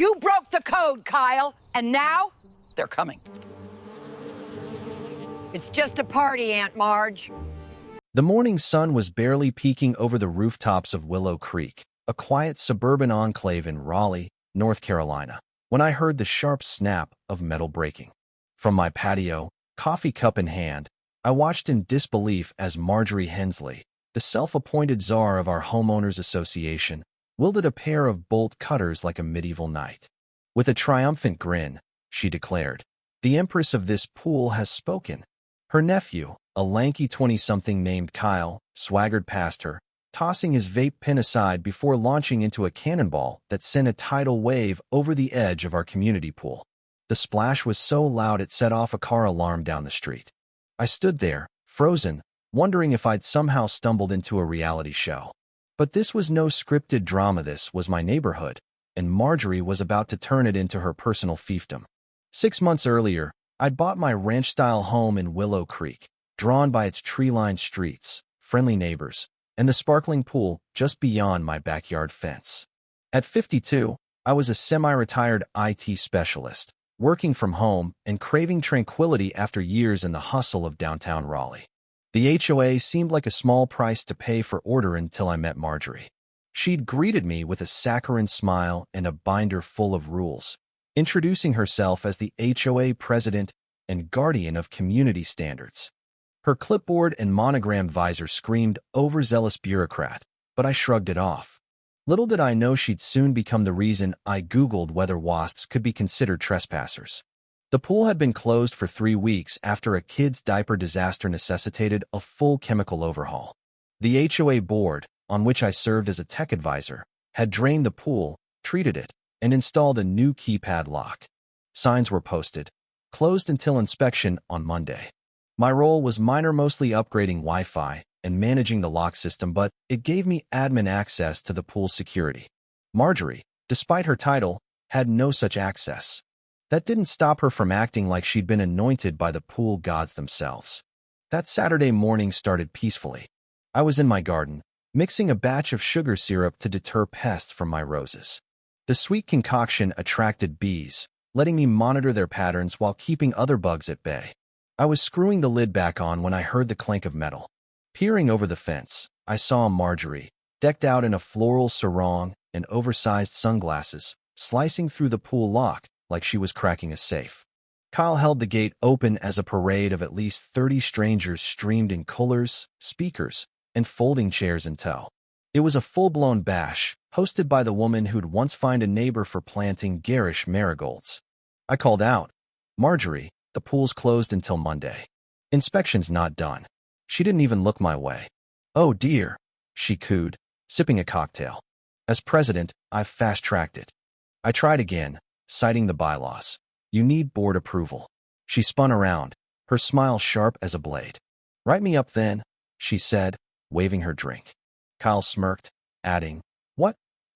You broke the code, Kyle, and now they're coming. It's just a party, Aunt Marge. The morning sun was barely peeking over the rooftops of Willow Creek, a quiet suburban enclave in Raleigh, North Carolina, when I heard the sharp snap of metal breaking. From my patio, coffee cup in hand, I watched in disbelief as Marjorie Hensley, the self-appointed czar of our homeowners association, wielded a pair of bolt cutters like a medieval knight. With a triumphant grin, she declared, "The empress of this pool has spoken." Her nephew, a lanky 20-something named Kyle, swaggered past her, tossing his vape pen aside before launching into a cannonball that sent a tidal wave over the edge of our community pool. The splash was so loud it set off a car alarm down the street. I stood there, frozen, wondering if I'd somehow stumbled into a reality show. But this was no scripted drama. This was my neighborhood, and Marjorie was about to turn it into her personal fiefdom. 6 months earlier, I'd bought my ranch-style home in Willow Creek, drawn by its tree-lined streets, friendly neighbors, and the sparkling pool just beyond my backyard fence. At 52, I was a semi-retired IT specialist, working from home and craving tranquility after years in the hustle of downtown Raleigh. The HOA seemed like a small price to pay for order until I met Marjorie. She'd greeted me with a saccharine smile and a binder full of rules, introducing herself as the HOA president and guardian of community standards. Her clipboard and monogrammed visor screamed overzealous bureaucrat, but I shrugged it off. Little did I know she'd soon become the reason I Googled whether wasps could be considered trespassers. The pool had been closed for 3 weeks after a kid's diaper disaster necessitated a full chemical overhaul. The HOA board, on which I served as a tech advisor, had drained the pool, treated it, and installed a new keypad lock. Signs were posted, "Closed until inspection on Monday." My role was minor, mostly upgrading Wi-Fi and managing the lock system, but it gave me admin access to the pool's security. Marjorie, despite her title, had no such access. That didn't stop her from acting like she'd been anointed by the pool gods themselves. That Saturday morning started peacefully. I was in my garden, mixing a batch of sugar syrup to deter pests from my roses. The sweet concoction attracted bees, letting me monitor their patterns while keeping other bugs at bay. I was screwing the lid back on when I heard the clank of metal. Peering over the fence, I saw Marjorie, decked out in a floral sarong and oversized sunglasses, slicing through the pool lock like she was cracking a safe. Kyle held the gate open as a parade of at least 30 strangers streamed in coolers, speakers, and folding chairs in tow. It was a full-blown bash, hosted by the woman who'd once fined a neighbor for planting garish marigolds. I called out, "Marjorie, the pool's closed until Monday. Inspection's not done." She didn't even look my way. "Oh dear," she cooed, sipping a cocktail. "As president, I've fast-tracked it." I tried again, citing the bylaws. "You need board approval." She spun around, her smile sharp as a blade. "Write me up then," she said, waving her drink. Kyle smirked, adding, "What?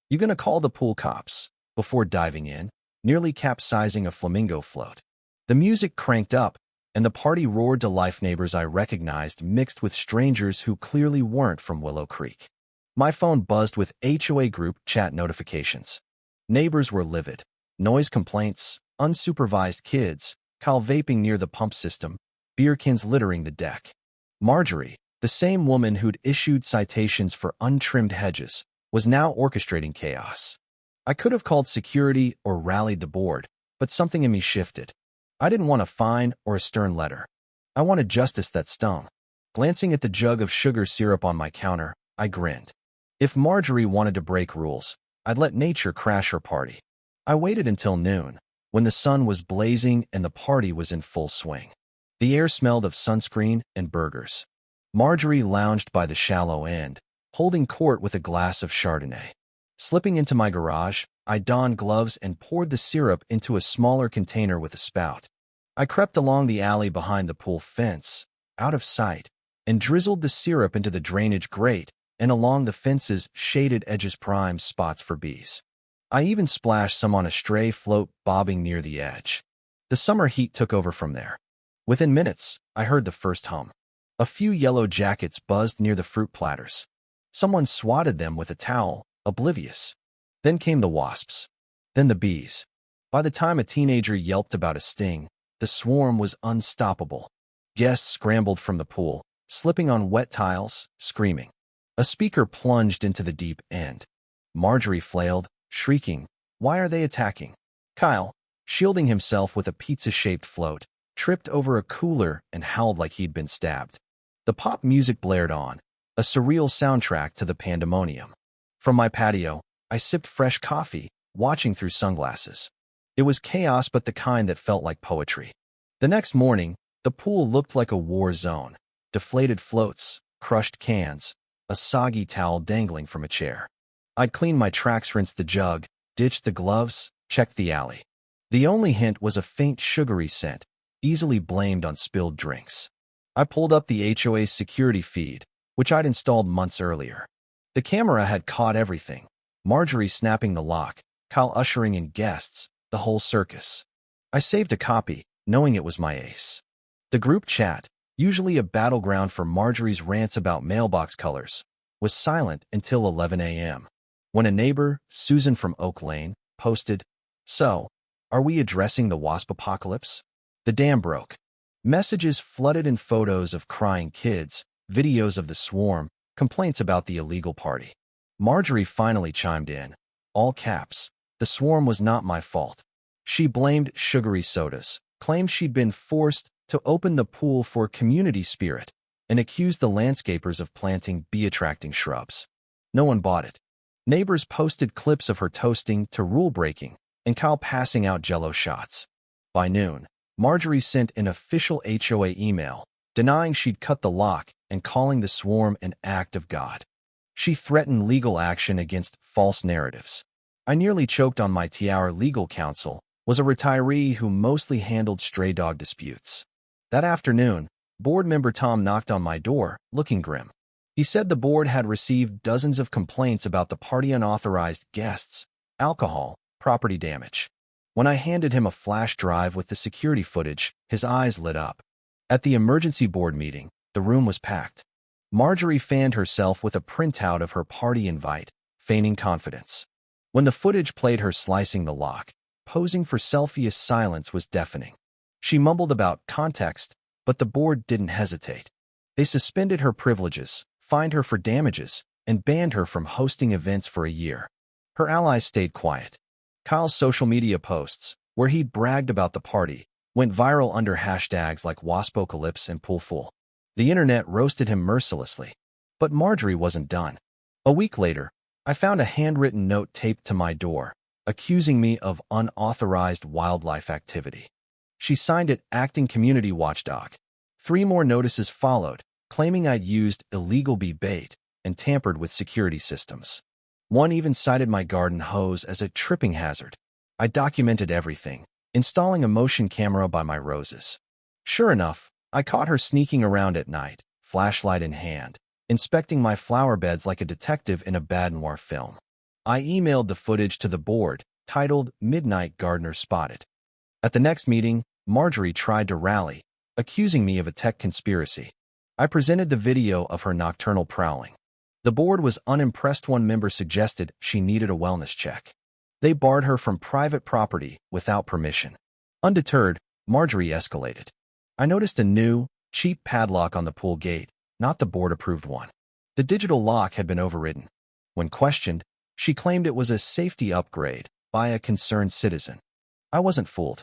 You gonna call the pool cops?" before diving in, nearly capsizing a flamingo float. The music cranked up, and the party roared to life. Neighbors I recognized mixed with strangers who clearly weren't from Willow Creek. My phone buzzed with HOA group chat notifications. Neighbors were livid. Noise complaints, unsupervised kids, Kyle vaping near the pump system, beer cans littering the deck. Marjorie, the same woman who'd issued citations for untrimmed hedges, was now orchestrating chaos. I could have called security or rallied the board, but something in me shifted. I didn't want a fine or a stern letter. I wanted justice that stung. Glancing at the jug of sugar syrup on my counter, I grinned. If Marjorie wanted to break rules, I'd let nature crash her party. I waited until noon, when the sun was blazing and the party was in full swing. The air smelled of sunscreen and burgers. Marjorie lounged by the shallow end, holding court with a glass of Chardonnay. Slipping into my garage, I donned gloves and poured the syrup into a smaller container with a spout. I crept along the alley behind the pool fence, out of sight, and drizzled the syrup into the drainage grate and along the fence's shaded edges, prime spots for bees. I even splashed some on a stray float bobbing near the edge. The summer heat took over from there. Within minutes, I heard the first hum. A few yellow jackets buzzed near the fruit platters. Someone swatted them with a towel, oblivious. Then came the wasps. Then the bees. By the time a teenager yelped about a sting, the swarm was unstoppable. Guests scrambled from the pool, slipping on wet tiles, screaming. A speaker plunged into the deep end. Marjorie flailed, shrieking, "Why are they attacking?" Kyle, shielding himself with a pizza-shaped float, tripped over a cooler and howled like he'd been stabbed. The pop music blared on, a surreal soundtrack to the pandemonium. From my patio, I sipped fresh coffee, watching through sunglasses. It was chaos, but the kind that felt like poetry. The next morning, the pool looked like a war zone. Deflated floats, crushed cans, a soggy towel dangling from a chair. I'd cleaned my tracks, rinsed the jug, ditched the gloves, checked the alley. The only hint was a faint sugary scent, easily blamed on spilled drinks. I pulled up the HOA's security feed, which I'd installed months earlier. The camera had caught everything. Marjorie snapping the lock, Kyle ushering in guests, the whole circus. I saved a copy, knowing it was my ace. The group chat, usually a battleground for Marjorie's rants about mailbox colors, was silent until 11 a.m. when a neighbor, Susan from Oak Lane, posted, "So, are we addressing the wasp apocalypse?" The dam broke. Messages flooded in, photos of crying kids, videos of the swarm, complaints about the illegal party. Marjorie finally chimed in. All caps. The swarm was not my fault. She blamed sugary sodas, claimed she'd been forced to open the pool for community spirit, and accused the landscapers of planting bee-attracting shrubs. No one bought it. Neighbors posted clips of her toasting to rule-breaking and Kyle passing out Jell-O shots. By noon, Marjorie sent an official HOA email, denying she'd cut the lock and calling the swarm an act of God. She threatened legal action against false narratives. I nearly choked on my tea. Our legal counsel was a retiree who mostly handled stray dog disputes. That afternoon, board member Tom knocked on my door, looking grim. He said the board had received dozens of complaints about the party: unauthorized guests, alcohol, property damage. When I handed him a flash drive with the security footage, his eyes lit up. At the emergency board meeting, the room was packed. Marjorie fanned herself with a printout of her party invite, feigning confidence. When the footage played her slicing the lock, posing for selfie, silence was deafening. She mumbled about context, but the board didn't hesitate. They suspended her privileges, fined her for damages, and banned her from hosting events for a year. Her allies stayed quiet. Kyle's social media posts, where he'd bragged about the party, went viral under hashtags like Waspocalypse and Poolful. The internet roasted him mercilessly. But Marjorie wasn't done. A week later, I found a handwritten note taped to my door, accusing me of unauthorized wildlife activity. She signed it acting community watchdog. 3 more notices followed, claiming I'd used illegal bee bait and tampered with security systems. One even cited my garden hose as a tripping hazard. I documented everything, installing a motion camera by my roses. Sure enough, I caught her sneaking around at night, flashlight in hand, inspecting my flower beds like a detective in a bad noir film. I emailed the footage to the board, titled "Midnight Gardener Spotted." At the next meeting, Marjorie tried to rally, accusing me of a tech conspiracy. I presented the video of her nocturnal prowling. The board was unimpressed. One member suggested she needed a wellness check. They barred her from private property without permission. Undeterred, Marjorie escalated. I noticed a new, cheap padlock on the pool gate, not the board-approved one. The digital lock had been overridden. When questioned, she claimed it was a safety upgrade by a concerned citizen. I wasn't fooled.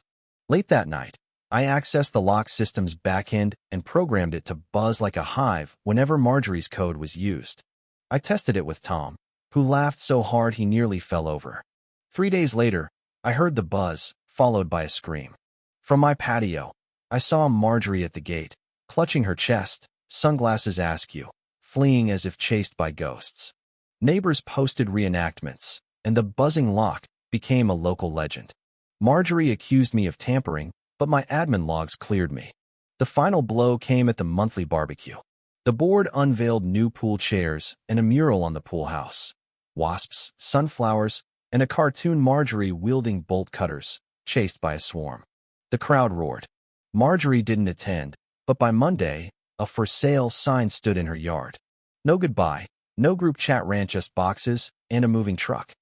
Late that night, I accessed the lock system's backend and programmed it to buzz like a hive whenever Marjorie's code was used. I tested it with Tom, who laughed so hard he nearly fell over. 3 days later, I heard the buzz, followed by a scream. From my patio, I saw Marjorie at the gate, clutching her chest, sunglasses askew, fleeing as if chased by ghosts. Neighbors posted reenactments, and the buzzing lock became a local legend. Marjorie accused me of tampering, but my admin logs cleared me. The final blow came at the monthly barbecue. The board unveiled new pool chairs and a mural on the pool house. Wasps, sunflowers, and a cartoon Marjorie wielding bolt cutters, chased by a swarm. The crowd roared. Marjorie didn't attend, but by Monday, a for sale sign stood in her yard. No goodbye, no group chat rant, just boxes and a moving truck.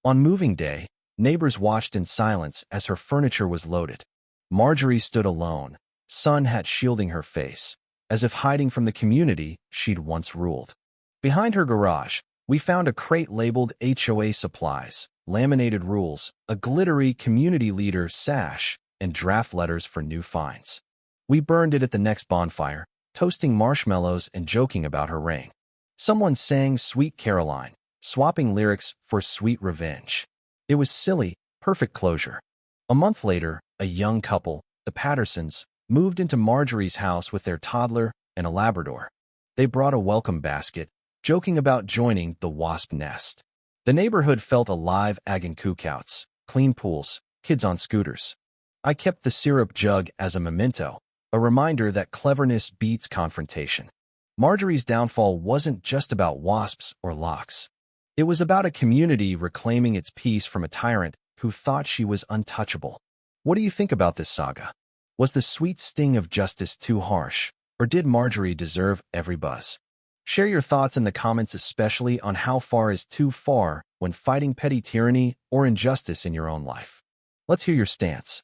On moving day, Neighbors watched in silence as her furniture was loaded. Marjorie stood alone, sun hat shielding her face, as if hiding from the community she'd once ruled. Behind her garage, we found a crate labeled HOA supplies, laminated rules, a glittery community leader sash, and draft letters for new finds. We burned it at the next bonfire, toasting marshmallows and joking about her reign. Someone sang Sweet Caroline, swapping lyrics for Sweet Revenge. It was silly, perfect closure. A month later, a young couple, the Pattersons, moved into Marjorie's house with their toddler and a Labrador. They brought a welcome basket, joking about joining the wasp nest. The neighborhood felt alive, agging cookouts, clean pools, kids on scooters. I kept the syrup jug as a memento, a reminder that cleverness beats confrontation. Marjorie's downfall wasn't just about wasps or locks. It was about a community reclaiming its peace from a tyrant who thought she was untouchable. What do you think about this saga? Was the sweet sting of justice too harsh, or did Marjorie deserve every buzz? Share your thoughts in the comments, especially on how far is too far when fighting petty tyranny or injustice in your own life. Let's hear your stance.